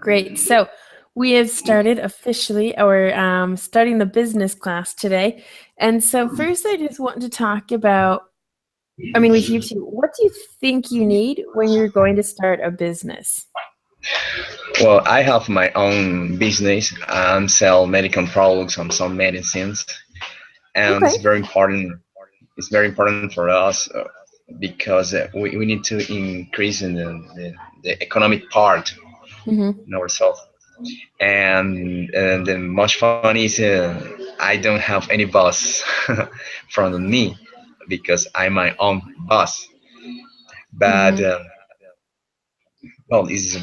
Great. So we have started officially our starting the business class today. And so first I just want to talk about, with you two, what do you think you need when you're going to start a business? Well, I have my own business and sell medical products and some medicines, and Okay. it's very important. It's very important for us because we need to increase in the economic part Mm-hmm. in ourselves. And the much fun is I don't have any boss from me because I'm my own boss. But Mm-hmm. well, is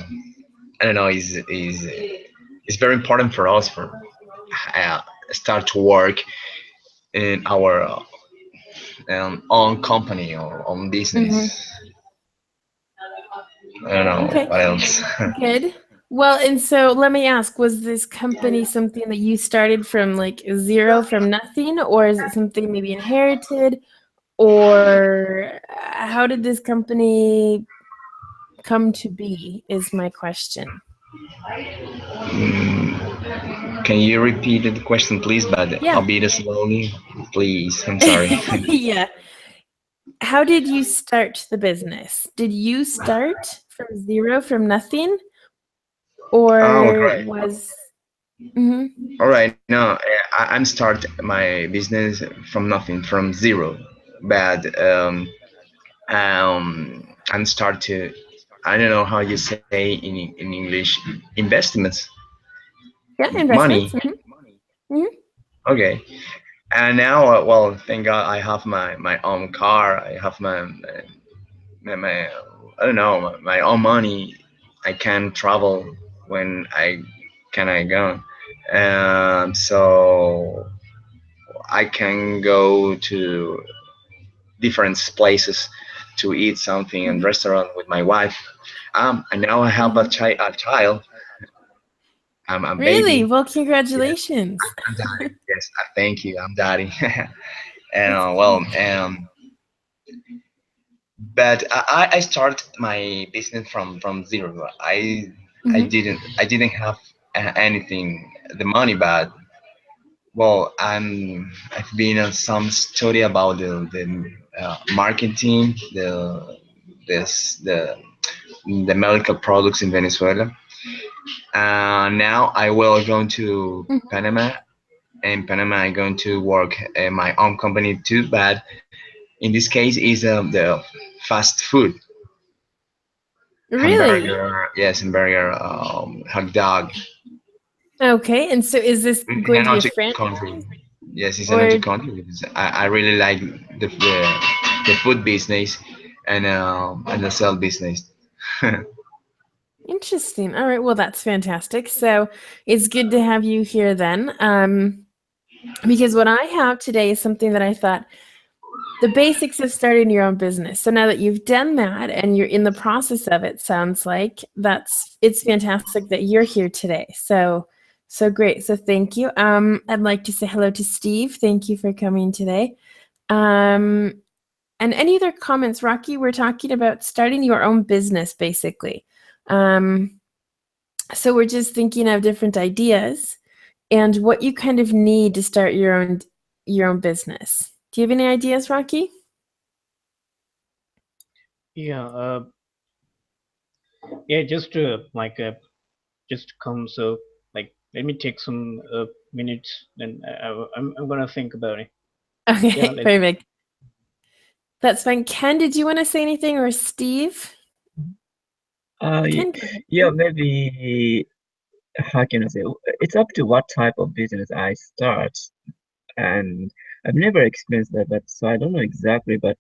I don't know, is it's very important for us for uh, start to work in our own company or own Mm-hmm. business. I don't know Okay. what else. Good. Well, and so let me ask, was this company something that you started from like zero, from nothing, or is it something maybe inherited, or how did this company come to be, is my question. Can you repeat the question, please? But a Yeah. bit slowly, please. I'm sorry. Yeah. How did you start the business? Did you start from zero, from nothing, Oh, or great. was Mhm. All right. No, I'm start my business from nothing, from zero. But I'm start to, I don't know how you say in English, investments, Yeah, investments. money. Hmm. Okay. And now, well, thank God I have my own car. I have my I don't know, my own money. I can travel when I go. So I can go to different places to eat something in Hmm. restaurant with my wife. And now I have Hmm. a child. I'm a Really? baby. Well, Yes, congratulations. I'm daddy. Yes, thank you. I'm daddy. That's Well, great. but I start my business from zero. Hmm. I didn't have anything, the money, but well, I've been on some study about the marketing, the medical products in Venezuela. Now I will go to Hmm. Panama. In Panama, I'm going to work my own company too. But in this case, is the fast food, Really? hamburger, yes, hamburger, hot dog, Okay, and so is this in going to be a another country. franchise Yes, it's another or country because I really like the food business and the sell business. interesting? All right, well, that's fantastic. So it's good to have you here then. Because what I have today is something that I thought the basics of starting your own business. So now that you've done that and you're in the process of it, sounds like it's fantastic that you're here today. So great. So thank you. I'd like to say hello to Steve. Thank you for coming today. Um, and any other comments, Rocky? We're talking about starting your own business, basically. Um, so we're just thinking of different ideas and what you kind of need to start your own business. Do you have any ideas, Rocky? Yeah, yeah, just just come. So like, let me take some minutes, then I'm gonna think about it. Yeah, Okay, let. perfect. That's fine. Ken, did you want to say anything, or Steve? Ken, go ahead. Yeah, maybe how can I say? It's up to what type of business I start, and I've never experienced that, but so I don't know exactly. But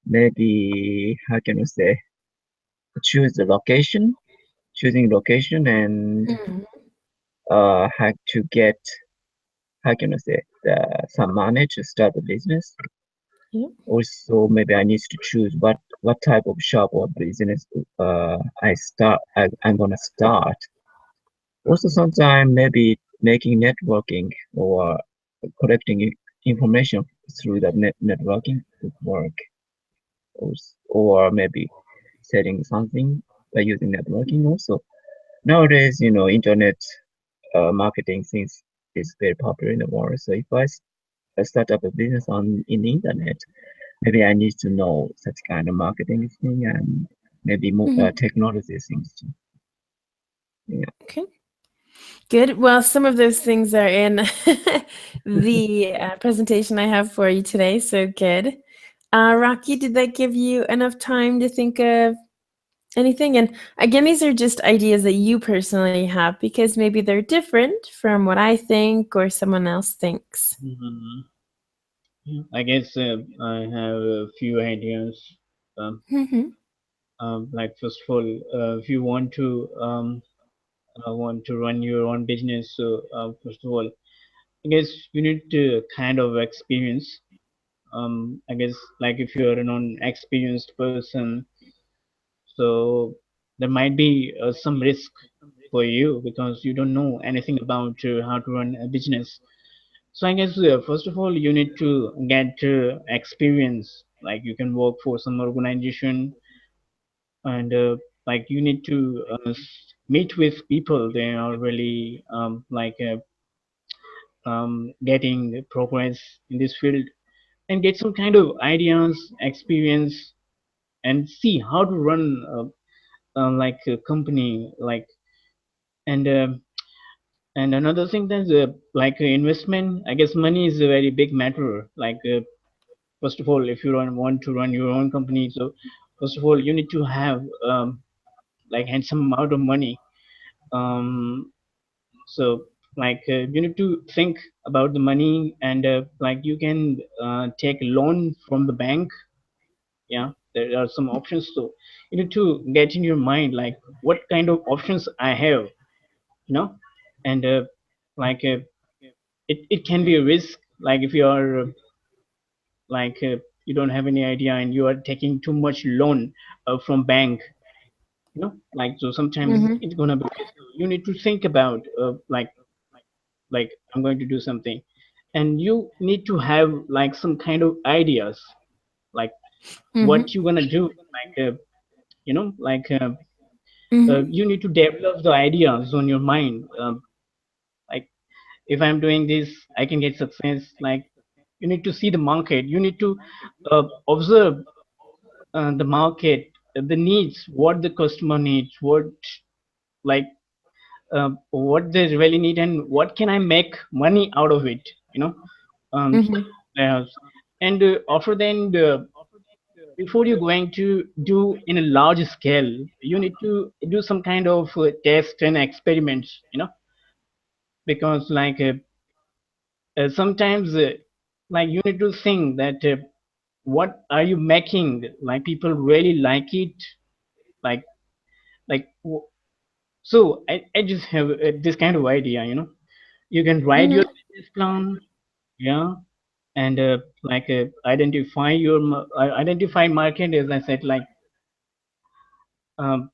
maybe how can I say? Choose the location, choosing location, and Mhm. how to get how can I say some money to start the business. Yep. Also, maybe I need to choose what type of shop or business I'm gonna start. Also, sometimes maybe making networking or collecting information through the networking would work, or maybe selling something by using networking also. nowadays, internet marketing things is very popular in the world. So if I start up a business in the internet, maybe I need to know such kind of marketing thing and maybe more technology things too. Yeah. Okay. Good. Well, some of those things are in the presentation I have for you today. So good. Rocky, did that give you enough time to think of anything? And again, these are just ideas that you personally have because maybe they're different from what I think or someone else thinks. Mhm. I guess I have a few ideas. Um, Mm-hmm. like first of all, if you want to run your own business, so first of all, I guess you need to kind of experience. I guess like if you're a non-experienced person, so there might be some risk for you because you don't know anything about how to run a business. So I guess first of all you need to get experience. Like you can work for some organization and like you need to meet with people. They are really getting progress in this field and get some kind of ideas, experience, and see how to run like a company. Like and and another thing that's like investment. I guess money is a very big matter. Like first of all, if you want to run your own company, so first of all you need to have like handsome amount of money. Um, so like you need to think about the money and like you can take a loan from the bank. Yeah, there are some options. So you need to get in your mind like what kind of options I have, you know, and like it can be a risk. Like if you are like you don't have any idea and you are taking too much loan from bank, like so sometimes Mm-hmm. it's gonna be risk. You need to think about like I'm going to do something, and you need to have like some kind of ideas, like what Mm-hmm. you're gonna do, like like Mm-hmm. you need to develop the ideas on your mind. Like if I'm doing this, I can get success. Like you need to see the market. You need to observe the market, the needs, what the customer needs, like what they really need, and what can I make money out of it. You know, um, Mm-hmm. yes. And after then, before you're going to do in a large scale, you need to do some kind of test and experiments. Because like sometimes like you need to think that what are you making, like people really like it, like like so I just have this kind of idea. You can write your Mm-hmm. business plan. Yeah. And like identify market, as I said, like um,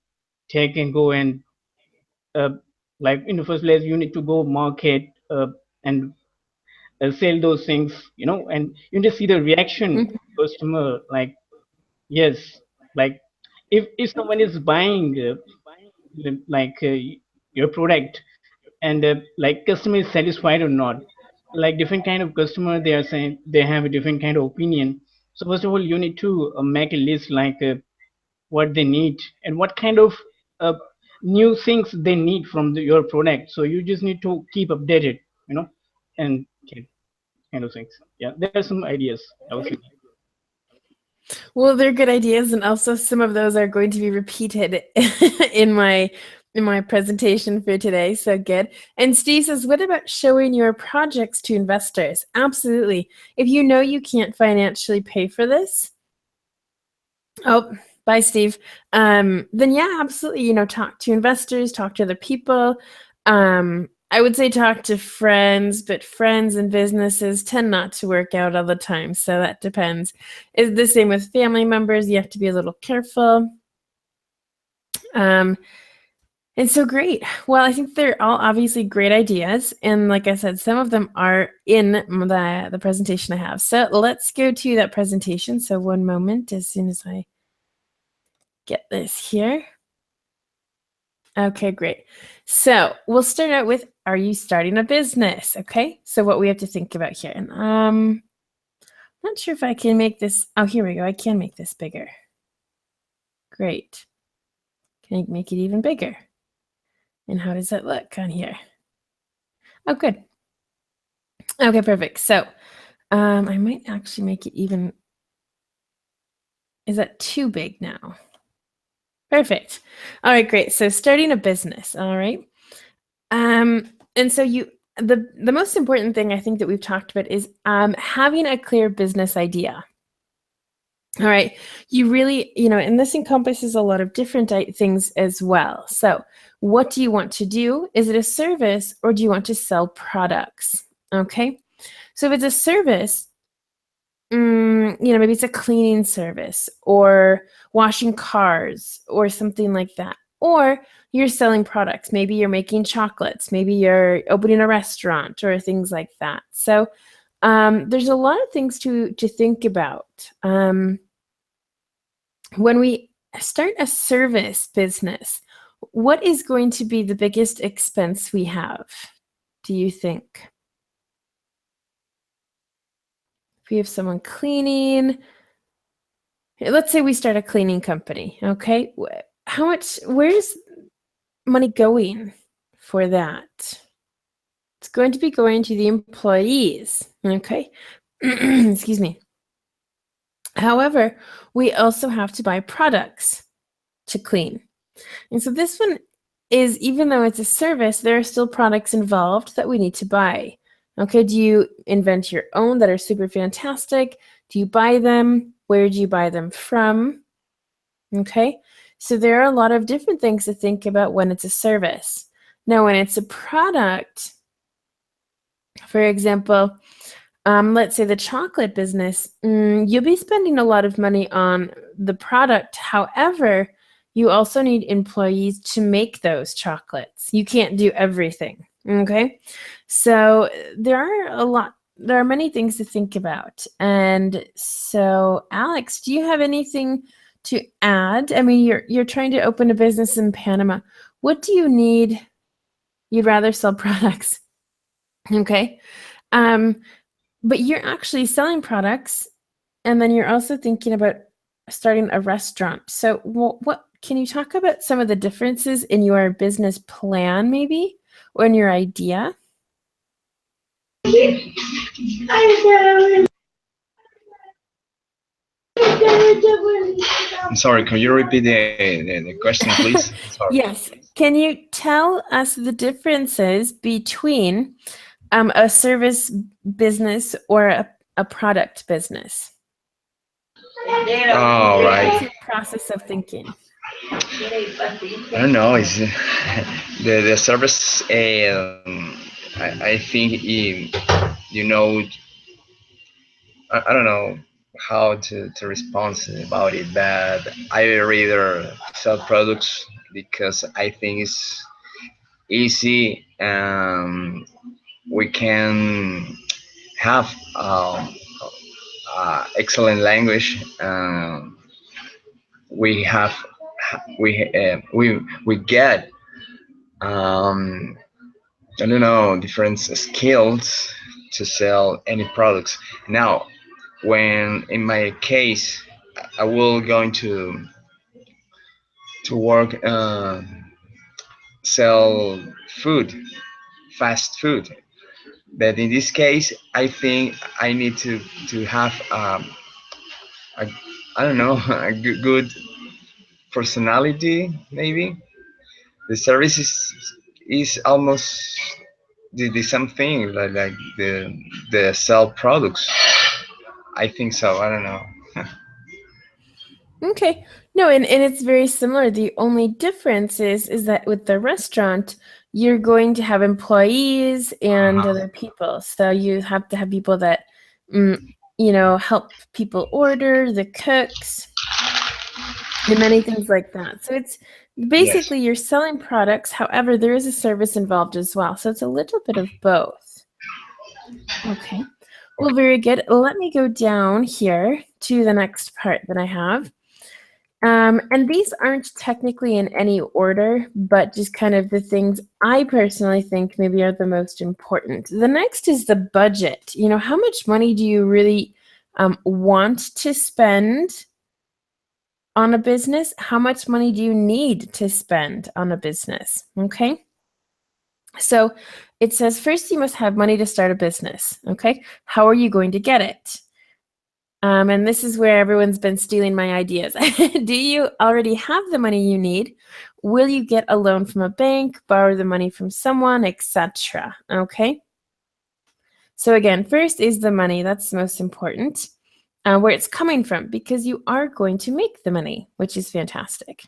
take and go and uh, like in the first place you need to go market and sell those things, and you need to see the reaction Mm-hmm. customer. Like yes, like if someone is buying like your product, and like customer is satisfied or not, like different kind of customer, they are saying they have a different kind of opinion. So first of all you need to make a list, like what they need and what kind of uh, new things they need from your product. So you just need to keep updated, and kind of things. Yeah, there are some ideas I was thinking. Well, they're good ideas, and also some of those are going to be repeated in my presentation for today. So good. And Steve says, "What about showing your projects to investors?" Absolutely. If you know you can't financially pay for this, oh, bye, Steve. Then yeah, absolutely. Talk to investors, talk to other people. I would say talk to friends, but friends and businesses tend not to work out all the time. So that depends. It's the same with family members. You have to be a little careful. Um, and so great. Well, I think they're all obviously great ideas. And like I said, some of them are in the presentation I have. So let's go to that presentation. So one moment, as soon as I get this here. Okay, great. So we'll start out with, are you starting a business? Okay, so what we have to think about here. And not sure if I can make this, oh, here we go. I can make this bigger. Great. Can I make it even bigger? And how does that look on here? Oh, good. Okay, perfect. So I might actually make it even, is that too big now? Perfect. All right, great. So starting a business, all right. And so the most important thing I think that we've talked about is having a clear business idea. All right, you really, and this encompasses a lot of different things as well. So what do you want to do? Is it a service or do you want to sell products? Okay, so if it's a service, maybe it's a cleaning service or washing cars or something like that. Or you're selling products. Maybe you're making chocolates. Maybe you're opening a restaurant or things like that. So there's a lot of things to think about. When we start a service business, what is going to be the biggest expense we have, do you think? If we have someone cleaning, let's say we start a cleaning company, okay? Where's money going for that? It's going to be going to the employees, okay? Excuse me. However, we also have to buy products to clean. And so this one is, even though it's a service, there are still products involved that we need to buy. Okay, do you invent your own that are super fantastic? Do you buy them? Where do you buy them from? Okay, so there are a lot of different things to think about when it's a service. Now, when it's a product, for example, let's say the chocolate business, you'll be spending a lot of money on the product. However, you also need employees to make those chocolates. You can't do everything, okay? So there are many things to think about. And so, Alex, do you have anything to add? I mean, you're trying to open a business in Panama. What do you need? You'd rather sell products, okay? But you're actually selling products, and then you're also thinking about starting a restaurant. So what can you talk about some of the differences in your business plan, maybe, or in your idea? I'm sorry, can you repeat the question, please? Sorry. Yes. Can you tell us the differences between a service business or a product business? Oh, right. What's your process of thinking? I don't know. It's the service. I think I don't know how to respond about it, but I rather sell products because I think it's easy. We can have excellent language. We have we get I don't know, different skills to sell any products. Now, when in my case, I will going to work sell food, fast food. But in this case, I think I need to have a I don't know a good personality maybe. The service is almost the same thing like the sell products. I think so. I don't know. Okay. No, and it's very similar. The only difference is that with the restaurant, you're going to have employees and other people. So you have to have people that, help people order, the cooks, and many things like that. So it's basically you're selling products. However, there is a service involved as well. So it's a little bit of both. Okay. Well, very good. Let me go down here to the next part that I have. And these aren't technically in any order, but just kind of the things I personally think maybe are the most important. The next is the budget. You know, how much money do you really want to spend on a business? How much money do you need to spend on a business? Okay. So it says first you must have money to start a business. Okay. How are you going to get it? And this is where everyone's been stealing my ideas. Do you already have the money you need? Will you get a loan from a bank, borrow the money from someone, etc.? Okay. So again, first is the money. That's the most important. Where it's coming from, because you are going to make the money, which is fantastic.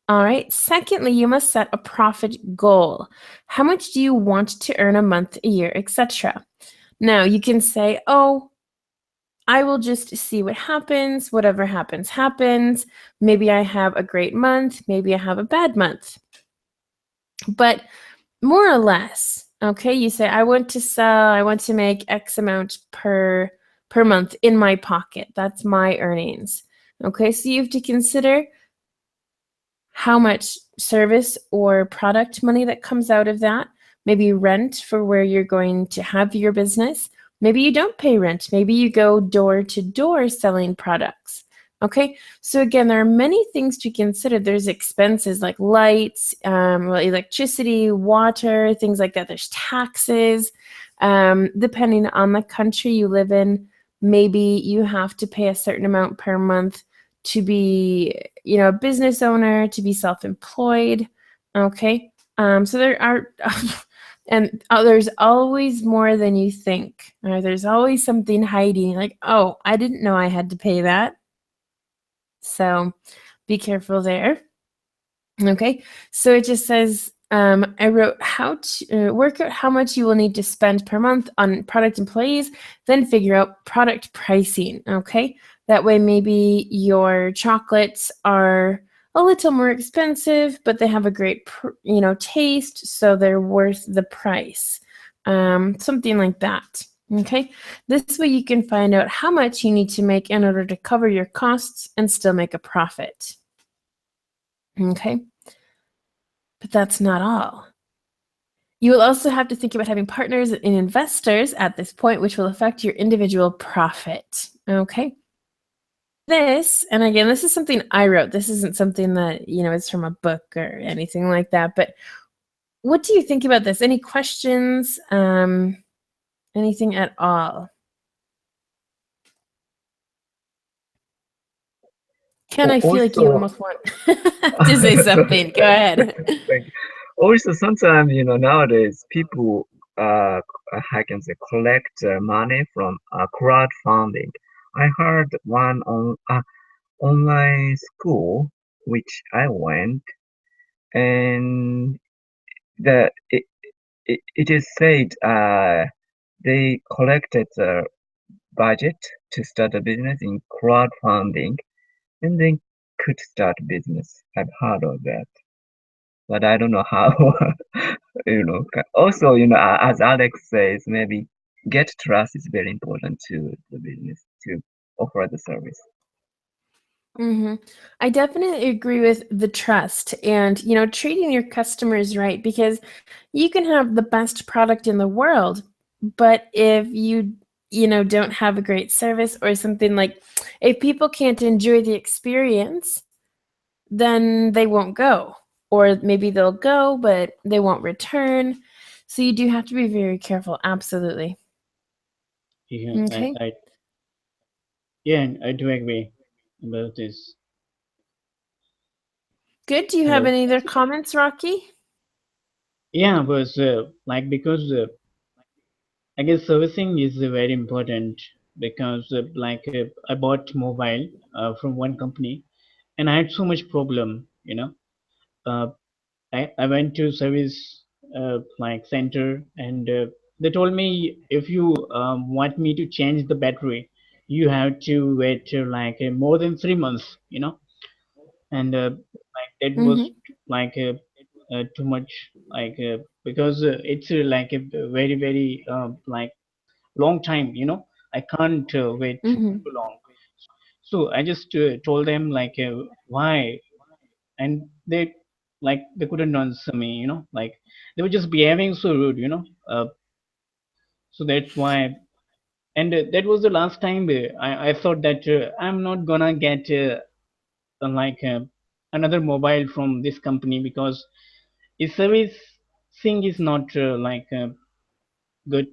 All right. Secondly, you must set a profit goal. How much do you want to earn a month, a year, etc.? Now you can say, oh, I will just see what happens. Whatever happens, happens. Maybe I have a great month. Maybe I have a bad month. But more or less, okay, you say, I want to make X amount per month in my pocket. That's my earnings. Okay, so you have to consider how much service or product money that comes out of that. Maybe rent for where you're going to have your business. Maybe you don't pay rent. Maybe you go door to door selling products. Okay, so again, there are many things to consider. There's expenses like lights, electricity, water, things like that. There's taxes. Depending on the country you live in, maybe you have to pay a certain amount per month to be, a business owner, to be self-employed. Okay, so there are, and there's always more than you think. There's always something hiding. Like, oh, I didn't know I had to pay that. So be careful there. Okay, so it just says, I wrote how to work out how much you will need to spend per month on product employees, then figure out product pricing. Okay, that way maybe your chocolates are a little more expensive, but they have a great, taste, so they're worth the price. Something like that. Okay, this way you can find out how much you need to make in order to cover your costs and still make a profit. Okay, but that's not all. You will also have to think about having partners and investors at this point, which will affect your individual profit. Okay. This, and again, this is something I wrote. This isn't something that, is from a book or anything like that. But what do you think about this? Any questions? Anything at all? Ken, I feel like you Also, almost want to say something. Go ahead. thank you. Also, sometimes nowadays people I can say collect money from crowdfunding. I heard one on online school which I went, and the it is said they collected the budget to start a business in crowdfunding, and then could start business. I've heard of that, but I don't know how. Also, as Alex says, maybe get trust is very important to the business to offer the service. I definitely agree with the trust and, treating your customers right, because you can have the best product in the world, but if you don't have a great service or something, like if people can't enjoy the experience, then they won't go, or maybe they'll go, but they won't return. So you do have to be very careful. Absolutely. Yeah, Okay. I do agree about this. Good. Do you have Uh, any other comments, Rocky? yeah, but because I guess servicing is very important because I bought mobile from one company and I had so much problem. Uh, I went to service center, and they told me if you want me to change the battery, you have to wait more than 3 months. And that was Mm-hmm. too much, because it's a very long time. I can't wait Mm-hmm. too long. So I just told them like why, and they couldn't answer me. Like they were just behaving so rude. So that's why. And that was the last time I thought that I'm not gonna get like another mobile from this company, because its service thing is not like good,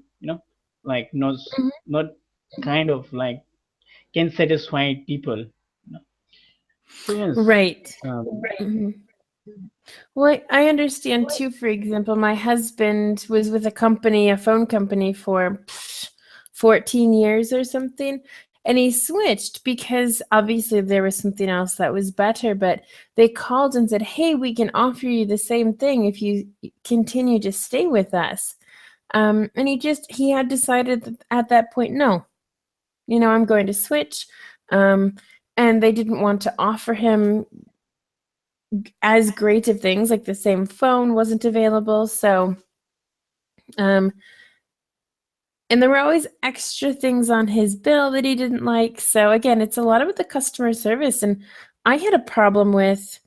like Mhm. not kind of like can satisfy people. So yes, Right. um, Mhm. Well, I understand too. For example, my husband was with a company, a phone company, for 14 years or something, and he switched because obviously there was something else that was better. But they called and said, "Hey, we can offer you the same thing if you continue to stay with us." And he had decided that at that point, no, I'm going to switch. Um, and they didn't want to offer him as great of things, like the same phone wasn't available. So, um, and there were always extra things on his bill that he didn't like. So again, it's a lot about the customer service. And I had a problem with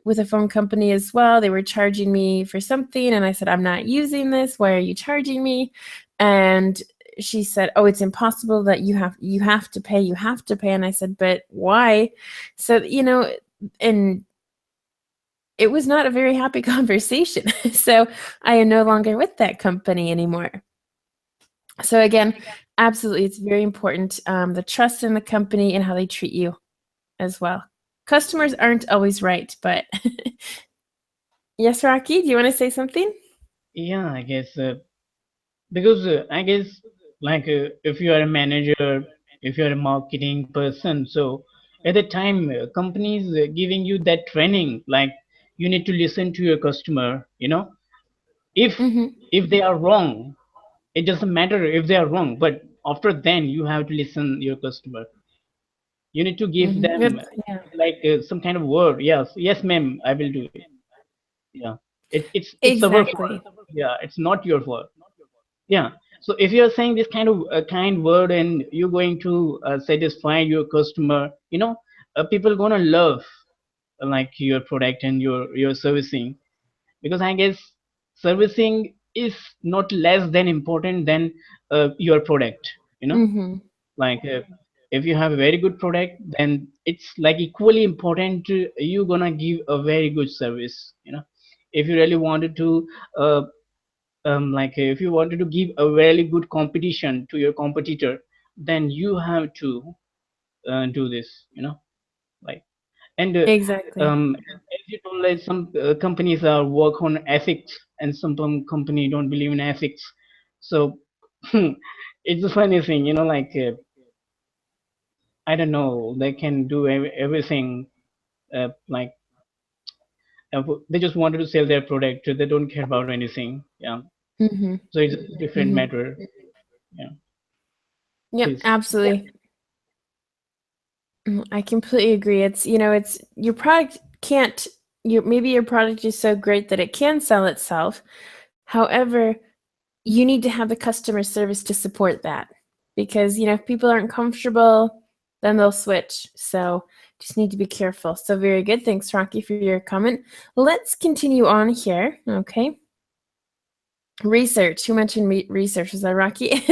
a phone company as well. They were charging me for something, and I said, "I'm not using this. Why are you charging me?" And she said, "Oh, it's impossible that you have to pay. You have to pay." And I said, "But why?" So, and it was not a very happy conversation. So I am no longer with that company anymore. So again, absolutely, it's very important, the trust in the company and how they treat you as well. Customers aren't always right, but yes, Rocky, do you want to say something? yeah, I guess because I guess like if you are a manager, if you are a marketing person, so at the time companies giving you that training, like you need to listen to your customer. If Mm-hmm. if they are wrong, it doesn't matter if they are wrong, but after then you have to listen your customer. You need to give Mm-hmm. them Yeah, like some kind of word. Yes, yes, ma'am, I will do it. Yeah, it's our fault. exactly. Yeah, it's not your fault. Yeah. So if you're saying this kind of kind word and you're going to satisfy your customer, people gonna love like your product and your servicing, because I guess servicing is not less than important than your product. You know, Mm-hmm. like if you have a very good product, then it's like equally important to you gonna give a very good service. If you really wanted to uh, like if you wanted to give a really good competition to your competitor, then you have to do this, like. And Exactly. as you told, like some companies work on ethics and some company don't believe in ethics. So it's a funny thing, like I don't know, they can do everything, like they just wanted to sell their product, they don't care about anything. Yeah, Mm-hmm. so it's a different Mm-hmm. matter. Yeah, Yep, please. absolutely. I completely agree. It's your product can't maybe your product is so great that it can sell itself. However, you need to have the customer service to support that, because if people aren't comfortable, then they'll switch. So just need to be careful. So very good. Thanks, Rocky, for your comment. Let's continue on here. Okay. Research. Who mentioned research? Was that Rocky?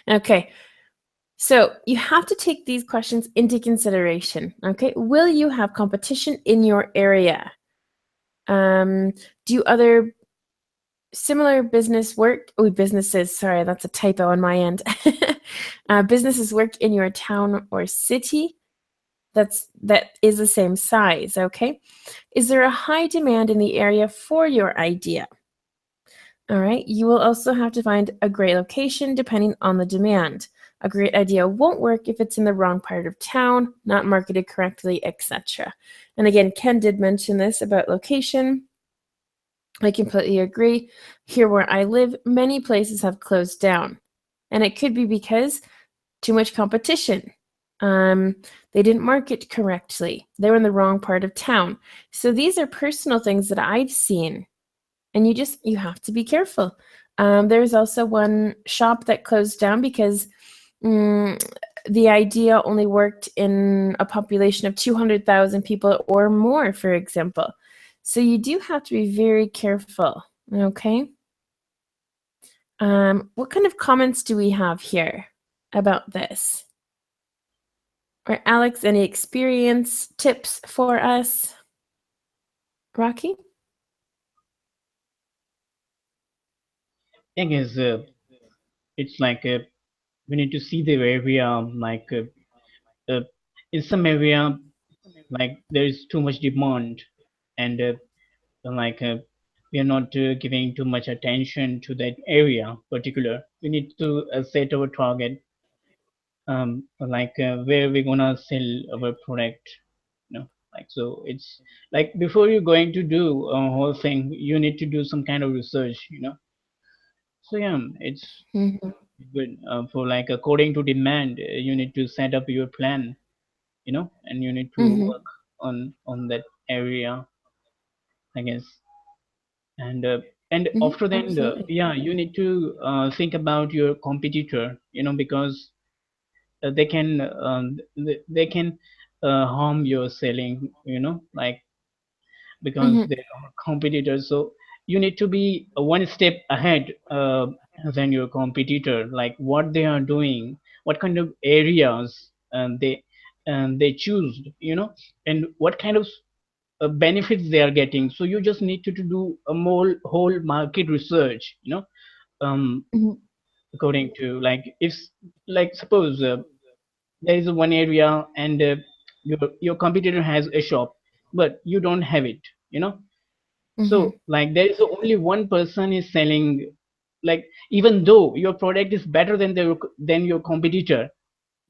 Okay. So you have to take these questions into consideration. Okay. Will you have competition in your area? Do other similar businesses, sorry, that's a typo on my end. Businesses work in your town or city that is the same size, okay? Is there a high demand in the area for your idea? All right, you will also have to find a great location depending on the demand. A great idea won't work if it's in the wrong part of town, not marketed correctly, etc. And again, Ken did mention this about location. I completely agree. Here where I live, many places have closed down. And it could be because too much competition. They didn't market correctly. They were in the wrong part of town. So these are personal things that I've seen. And you have to be careful. There's also one shop that closed down because the idea only worked in a population of 200,000 people or more, for example. So you do have to be very careful, okay? What kind of comments do we have here about this? Or Alex, any experience tips for us? Rocky? I guess it's like we need to see the area, like in some area, like there is too much demand, and like we are not giving too much attention to that area particular. We need to set our target, like where we're gonna sell our product, like, so it's like before you're going to do a whole thing, you need to do some kind of research. So yeah, it's Mm-hmm. good for, like, according to demand, you need to set up your plan, and you need to Mm-hmm. work on that area, I guess. And Mm-hmm. after then, Absolutely. yeah, you need to think about your competitor, because they can they can harm your selling, like, because Mm-hmm. they are competitors. So you need to be one step ahead than your competitor, like what they are doing, what kind of areas they choose, and what kind of benefits they are getting. So you just need to do a more whole market research, um, Mm-hmm. according to, like, if, like, suppose there is one area, and your competitor has a shop, but you don't have it, Mm-hmm. so, like, there is only one person is selling, like, even though your product is better than your competitor,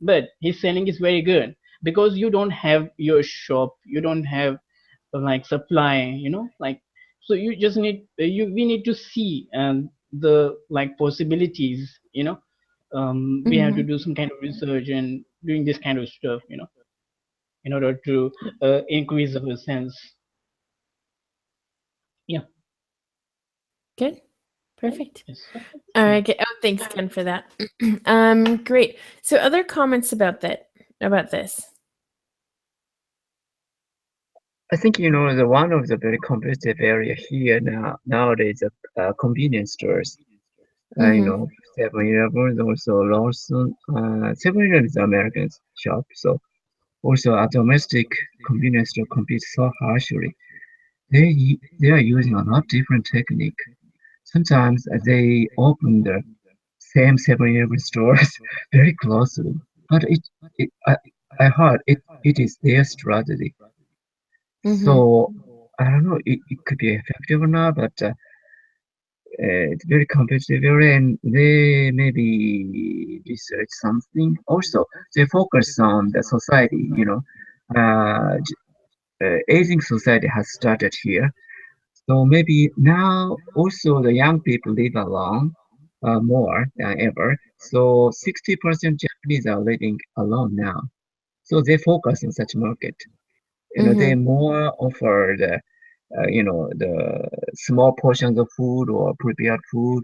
but his selling is very good, because you don't have your shop, you don't have like supply, like, so you just need we need to see the, like, possibilities, we have to Mm-hmm. do some kind of research and doing this kind of stuff, in order to increase our sense. Yeah. Good. Perfect. Yes. All Yeah. right. Oh, thanks, Ken, for that. Great. So other comments about this? I think the one of the very competitive area here nowadays are convenience stores. Mm-hmm. 7-Eleven, also Lawson. 7-Eleven is American shop, so also a domestic convenience store competes so harshly. They are using a lot different technique. Sometimes they open the same 7-Eleven stores very closely, but I heard it is their strategy. Mm-hmm. So I don't know, it could be effective or not, but it's very competitive area, and they maybe research something. Also, they focus on the society. Aging society has started here, so maybe now also the young people live alone more than ever. So 60% Japanese are living alone now. So they focus on such market. They Mm-hmm. more offer the small portions of food or prepared food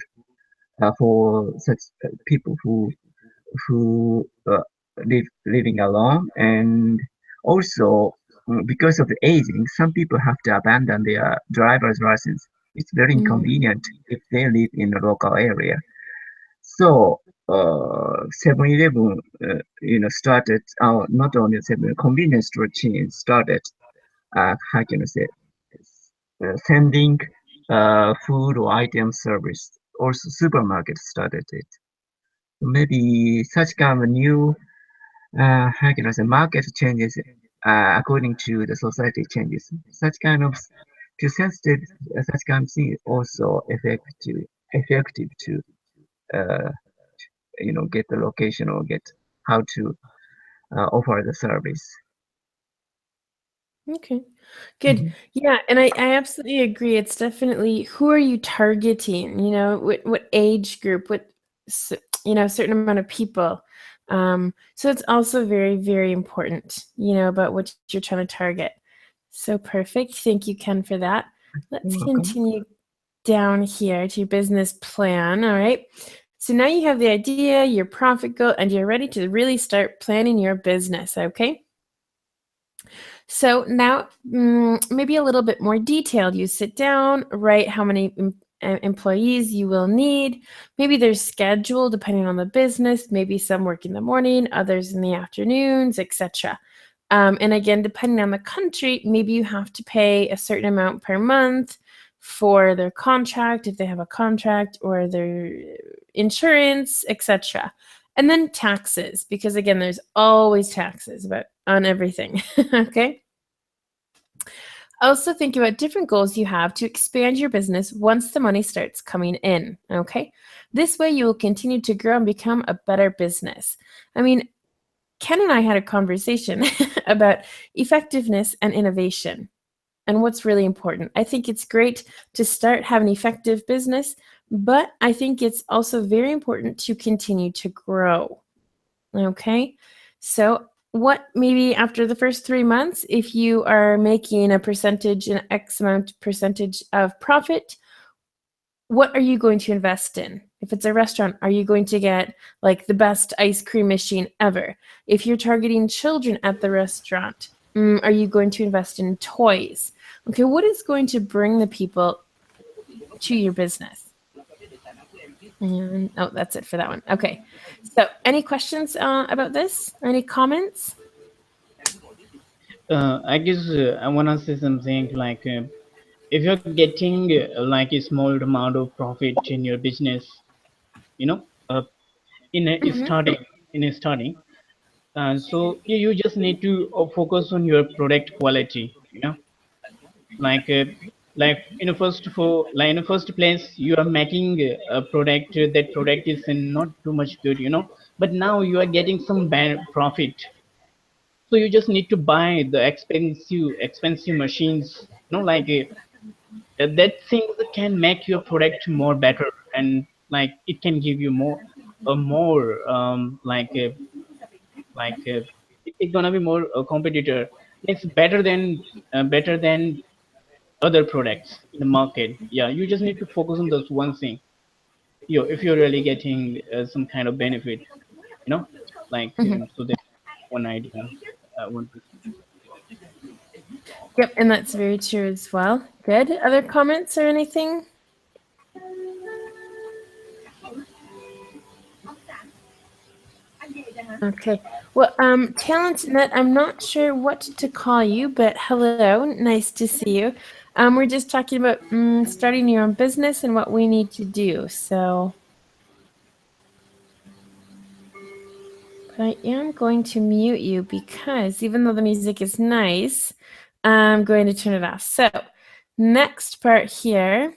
for such people who living alone, and also because of the aging, some people have to abandon their driver's license. It's very Mm-hmm. inconvenient if they live in a local area. So 7-Eleven, started. Not only 7 convenience store chain started. How can I say? Sending food or item service. Also, supermarket started it. Maybe such kind of new, how can I say, market changes according to the society changes. Such kind of to sensitive, such kind of thing is also effective to uh, get the location or get how to offer the service. Okay. Good. Mhm. Yeah, and I absolutely agree. It's definitely who are you targeting? What age group? Certain amount of people. So it's also very, very important, about what you're trying to target. So perfect. Thank you, Ken, for that. Let's You're welcome. continue down here to your business plan. All right. So now you have the idea, your profit goal, and you're ready to really start planning your business, okay? So now, maybe a little bit more detailed. You sit down, write how many employees you will need. Maybe there's schedule depending on the business. Maybe some work in the morning, others in the afternoons, etc. And again, depending on the country, maybe you have to pay a certain amount per month for their contract, if they have a contract, or their insurance, etc. And then taxes, because again, there's always taxes on everything. Okay. Also think about different goals you have to expand your business once the money starts coming in. Okay. This way you will continue to grow and become a better business. I mean, Ken and I had a conversation about effectiveness and innovation and what's really important. I think it's great to start, have an effective business, but I think it's also very important to continue to grow. Okay, so what maybe after the first 3 months, if you are making a percentage, an X amount percentage of profit, what are you going to invest in? If it's a restaurant, are you going to get like the best ice cream machine ever? If you're targeting children at the restaurant, are you going to invest in toys? Okay, what is going to bring the people to your business? And, oh, that's it for that one. Okay, so any questions about this? Any comments? I guess I want to say something like if you're getting like a small amount of profit in your business, you know, in a starting, so you just need to focus on your product quality, like uh, like in the first place you are making a product, that product is not too much good, but now you are getting some profit, so you just need to buy the expensive machines, that things can make your product more better, and like it can give you more it's gonna be more a competitor. It's better than other products in the market. Yeah, you just need to focus on this one thing. If you're really getting some kind of benefit, you know, so that's one idea I want to. Yep, and that's very true as well. Good. Other comments or anything? Okay. Well, TalentNet, I'm not sure what to call you, but hello, nice to see you. We're just talking about starting your own business and what we need to do. So, but I am going to mute you because even though the music is nice, I'm going to turn it off. So, next part here.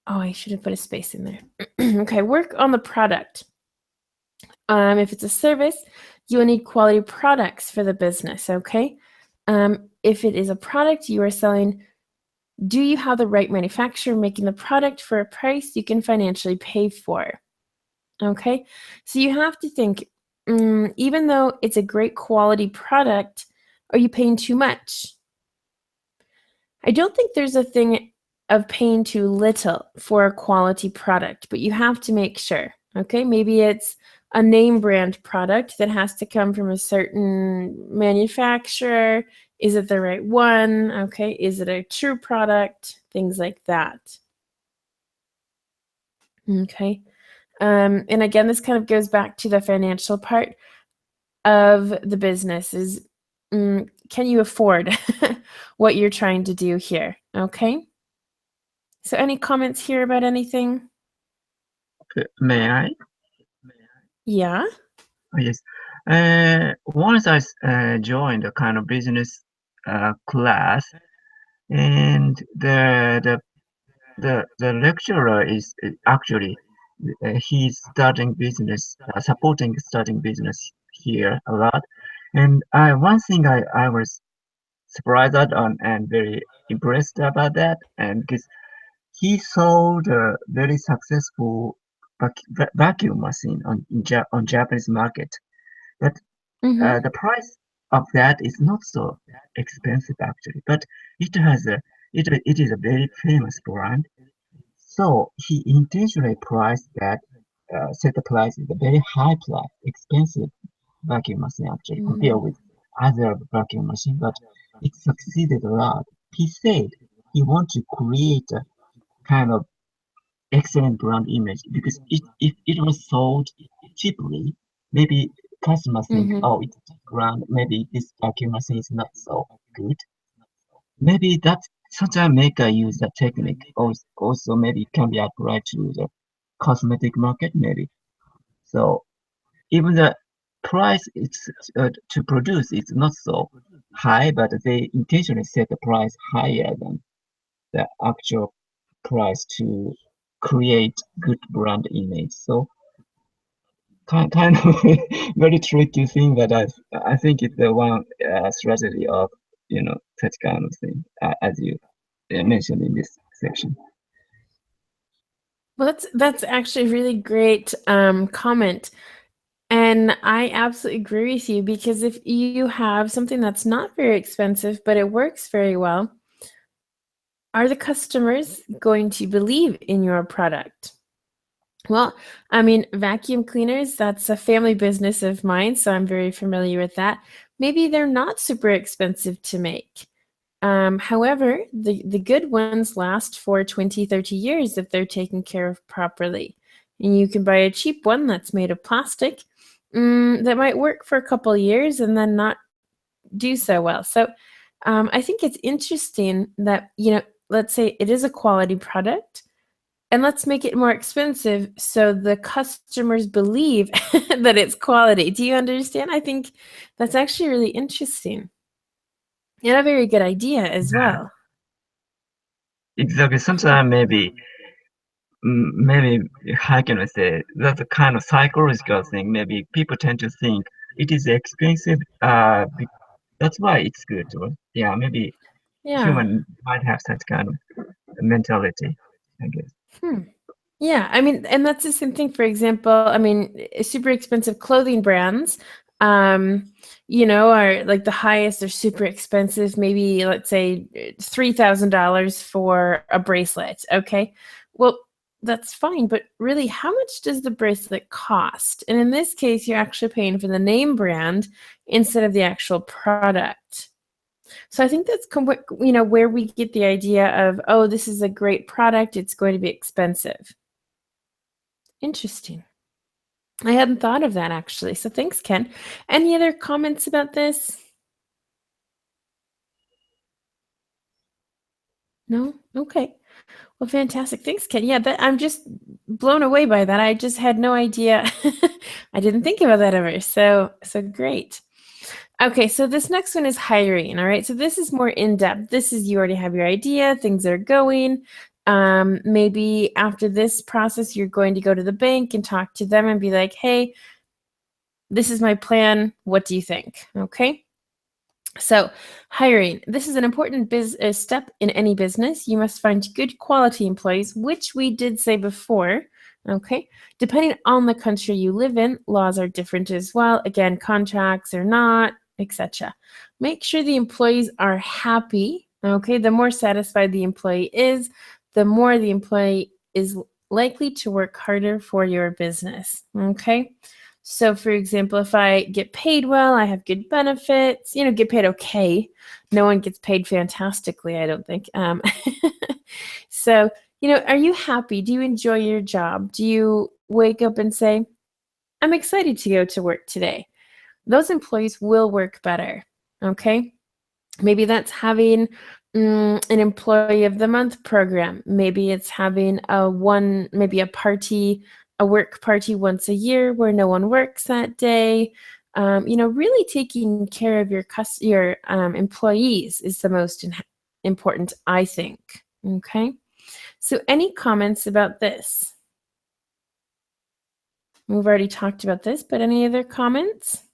Oh, I should have put a space in there. Okay, work on the product. If it's a service, you will need quality products for the business, okay? If it is a product you are selling, do you have the right manufacturer making the product for a price you can financially pay for? Okay, so you have to think, even though it's a great quality product, are you paying too much? I don't think there's a thing of paying too little for a quality product, but you have to make sure, okay? Maybe it's a name brand product that has to come from a certain manufacturer. Is it the right one? Okay, is it a true product? Things like that. Okay, and again, this kind of goes back to the financial part of the business is, can you afford what you're trying to do here? Okay. So any comments here about anything? May I? Yeah. Oh, yes. Once I joined a kind of business class, and the lecturer is actually he's starting business, supporting starting business here a lot. And one thing I was surprised at and very impressed about that, and because he sold a very successful vacuum machine on Japanese market. But the price of that is not so expensive actually, but it has a it is a very famous brand. So he intentionally priced that set the price is a very high price, expensive vacuum machine actually compared with other vacuum machine, but it succeeded a lot. He said he wants to create a kind of excellent brand image because if it was sold cheaply, maybe customers think, Mm-hmm. oh, it's cheap brand, maybe this vacuum machine is not so good. Maybe that sometimes maker use that technique. Also, maybe it can be applied to the cosmetic market, maybe. So even the price it's to produce is not so high, but they intentionally set the price higher than the actual price to create good brand image. So kind of very tricky thing, but I think it's the one strategy of such kind of thing as you mentioned in this section. Well, that's actually a really great comment. And I absolutely agree with you because if you have something that's not very expensive, but it works very well, are the customers going to believe in your product? Well, I mean, vacuum cleaners, that's a family business of mine, so I'm very familiar with that. Maybe they're not super expensive to make. However, the good ones last for 20, 30 years if they're taken care of properly. And you can buy a cheap one that's made of plastic that might work for a couple years and then not do so well. So I think it's interesting that, let's say it is a quality product and let's make it more expensive so the customers believe that it's quality. Do you understand? I think that's actually really interesting and a very good idea as Yeah, well. exactly. Sometimes maybe how can I say that's a kind of psychological thing. Maybe people tend to think it is expensive. That's why it's good. Or, yeah, maybe Yeah. human might have such kind of mentality, I guess. Hmm. Yeah, I mean, and that's the same thing. For example, I mean, super expensive clothing brands, um, are like the highest. They're super expensive. Maybe let's say $3,000 for a bracelet. Okay, well, that's fine, but really, how much does the bracelet cost? And in this case, you're actually paying for the name brand instead of the actual product. So I think that's where we get the idea of, oh, this is a great product. It's going to be expensive. Interesting. I hadn't thought of that actually. So thanks, Ken. Any other comments about this? No? Okay. Well, fantastic. Thanks, Ken. Yeah, I'm just blown away by that. I just had no idea. I didn't think about that ever. So great. Okay, so this next one is hiring. All right, so this is more in depth. This is you already have your idea, things are going. Maybe after this process, you're going to go to the bank and talk to them and be like, hey, this is my plan. What do you think? Okay. So, hiring. This is an important step in any business. You must find good quality employees, which we did say before. Okay. Depending on the country you live in, laws are different as well. Again, contracts are not, etc. Make sure the employees are happy. Okay. The more satisfied the employee is, the more the employee is likely to work harder for your business. Okay. So, for example, if I get paid well, I have good benefits, get paid okay. No one gets paid fantastically, I don't think. So, are you happy? Do you enjoy your job? Do you wake up and say, I'm excited to go to work today? Those employees will work better. Okay. Maybe that's having an employee of the month program. Maybe it's having maybe a work party once a year where no one works that day. Really taking care of your employees is the most important, I think. Okay. So, any comments about this? We've already talked about this, but any other comments?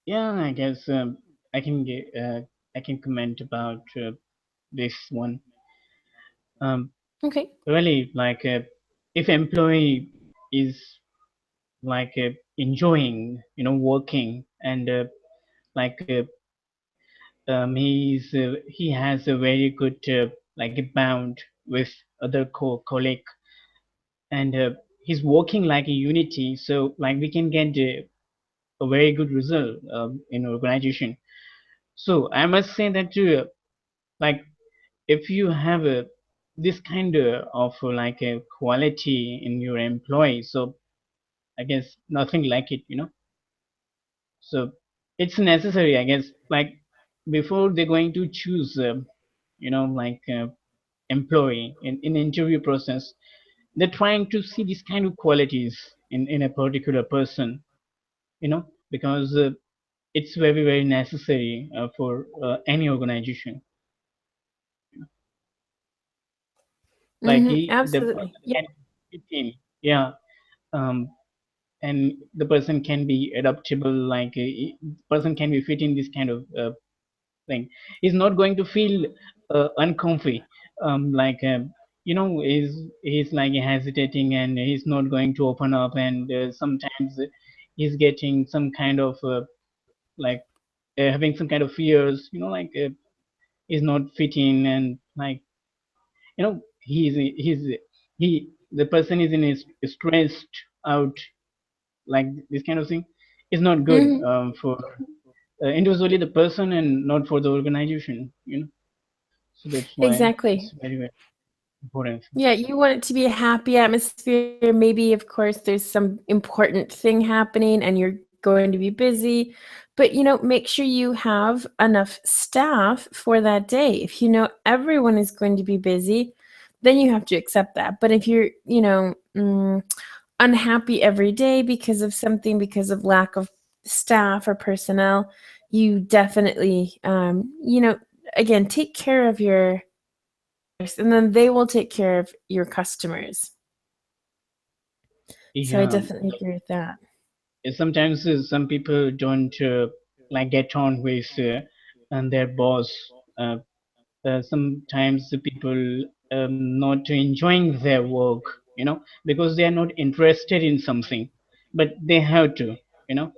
Yeah, I guess I can comment about this one. Um, Okay. Really, like if employee is like enjoying, working and like he has a very good like a bound with other colleague, and he's working like a unity, so like we can get a very good result in organization. So I must say that like if you have a this kind of like a quality in your employee, so I guess nothing like it. So it's necessary, I guess, like before they're going to choose like employee in interview process, they're trying to see these kind of qualities in a particular person, because it's very very necessary for any organization. Like the Absolutely. person Yeah. can fit in, yeah, um, and the person can be adaptable, like person can be fit in this kind of thing. He's not going to feel uncomfy, like he's like hesitating, and he's not going to open up, and sometimes he's getting some kind of like having some kind of fears, like he's not fitting, and like he the person is in his stressed out, like this kind of thing is not good Mhm. for individually the person and not for the organization. So that's why it's Exactly. very very important. Yeah, you want it to be a happy atmosphere. Maybe, of course, there's some important thing happening and you're going to be busy, but make sure you have enough staff for that day. If you know everyone is going to be busy, then you have to accept that. But if you're, unhappy every day because of something, because of lack of staff or personnel, you definitely, again, take care of your and then they will take care of your customers. So I Yeah, definitely agree with that. sometimes some people don't like get on with and their boss. uh, Sometimes the people not enjoying their work, because they are not interested in something, but they have to, you know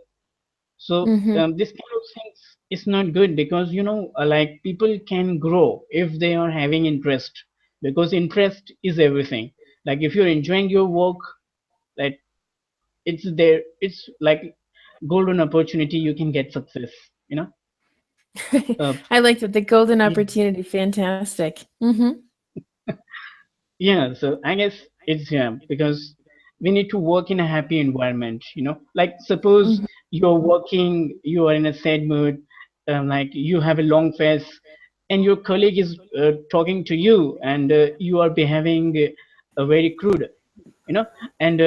so Mhm. this kind of things is not good, because like people can grow if they are having interest, because interest is everything. Like if you're enjoying your work, like it's like golden opportunity, you can get success, you know uh, I liked it. The golden yeah. opportunity. Fantastic. Mhm. Yeah, so I guess it's, yeah, because we need to work in a happy environment, like suppose Mhm. you're working, you are in a sad mood, like you have a long face, and your colleague is talking to you, and you are behaving very crude, you know and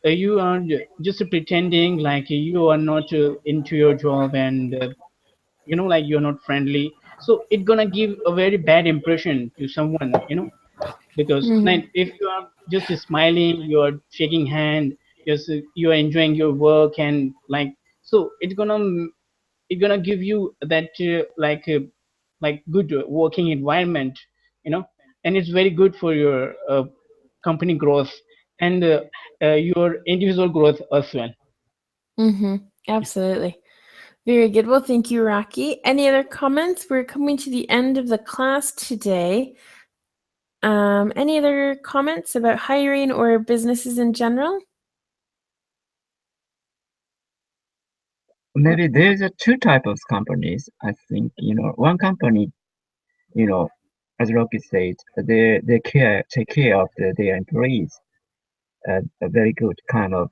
you are just pretending like you are not into your job, and like you're not friendly, so it's gonna give a very bad impression to someone, because Mhm. like if you are just smiling, you are shaking hand, just you are enjoying your work, and like, so it's gonna give you that like good working environment, and it's very good for your company growth, and your individual growth as well. Mhm. Absolutely. Very good. Well, thank you, Rocky. Any other comments? We're coming to the end of the class today. Any other comments about hiring or businesses in general? Maybe there's a two type of companies. I think one company, you know, as Rocky said, they take care of their employees, a very good kind of.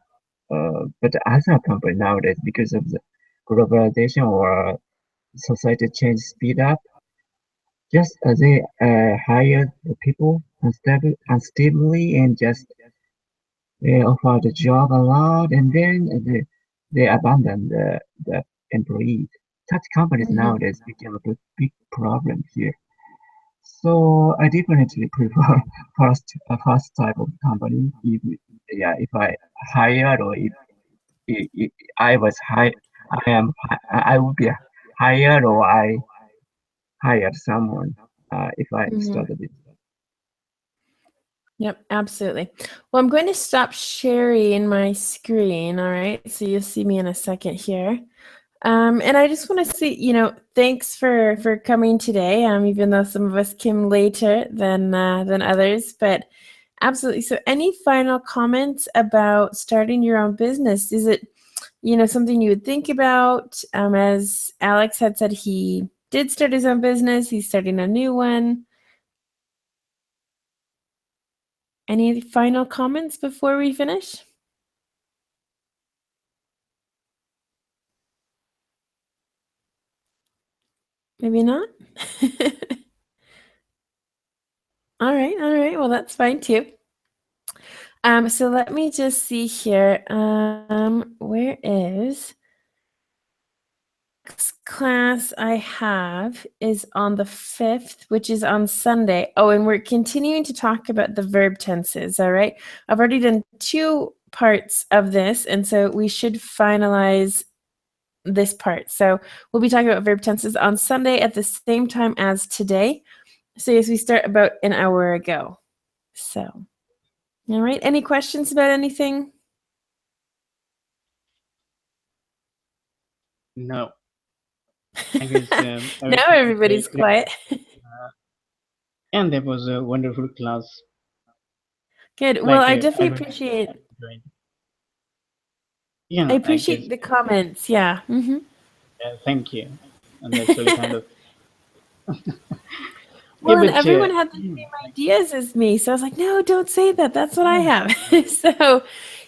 But other company nowadays, because of the globalization or society change speed up, just they hire the people unstably and just offer the job a lot, and then they abandon the employees. Such companies Mhm. nowadays become a big problem here. So I definitely prefer first type of company. If I hired or if I was hired, I would be hired or I hired someone if I Mhm. started it. Yep, absolutely. Well, I'm going to stop sharing my screen, all right? So you'll see me in a second here. And I just want to say, thanks for coming today. Even though some of us came later than others, but absolutely. So, any final comments about starting your own business? Is it, something you would think about? As Alex had said, he did start his own business. He's starting a new one. Any final comments before we finish? Maybe not. All right. Well, that's fine too. So let me just see here. Where is next class I have is on the 5th, which is on Sunday. Oh, and we're continuing to talk about the verb tenses. All right. I've already done 2 parts of this, and so we should finalize this part. So we'll be talking about verb tenses on Sunday at the same time as today. So yes, we start about an hour ago. So, all right. Any questions about anything? No. I guess Now everybody's quiet. And that was a wonderful class. Good. Well, I definitely appreciate. Yeah, I appreciate the comments. Yeah. Mm-hmm. Thank you. And that's really kind of. Well, and everyone had the same ideas as me, so I was like, no, don't say that. That's what I have.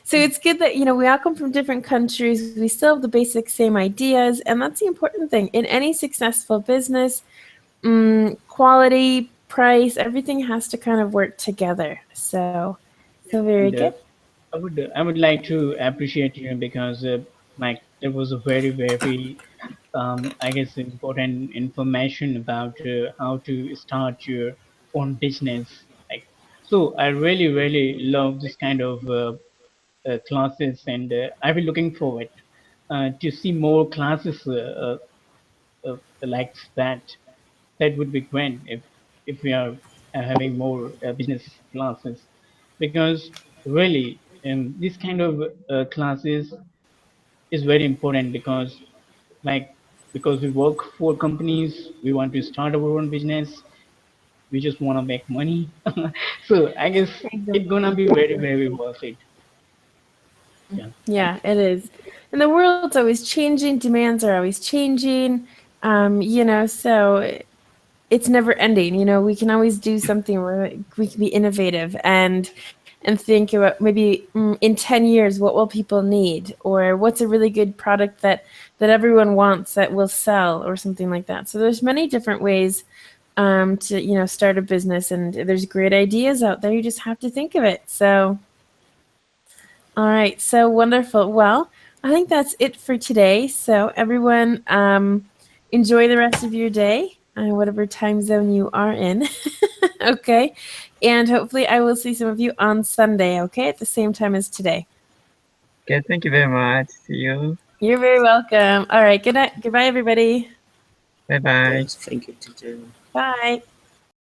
So it's good that we all come from different countries. We still have the basic same ideas, and that's the important thing in any successful business. Quality, price, everything has to kind of work together. So very good. I would like to appreciate you because like there was a very I guess important information about how to start your own business. Like so, I really love this kind of classes, and I will looking forward to see more classes like that. That would be great if we are having more business classes, because really this kind of classes is very important because like because we work for companies, we want to start our own business, we just want to make money. So I guess it's gonna be very worth it. Yeah, it is. And the world's always changing, demands are always changing. So it's never ending. We can always do something where we can be innovative and think about maybe in 10 years what will people need, or what's a really good product that everyone wants that will sell, or something like that. So there's many different ways to start a business, and there's great ideas out there. You just have to think of it. So all right, so wonderful. Well, I think that's it for today. So everyone, enjoy the rest of your day, whatever time zone you are in. Okay, and hopefully I will see some of you on Sunday. Okay, at the same time as today. Okay, thank you very much. See you. You're very welcome. All right, good night. Goodbye, everybody. Bye bye. Yes, thank you, teacher. Bye.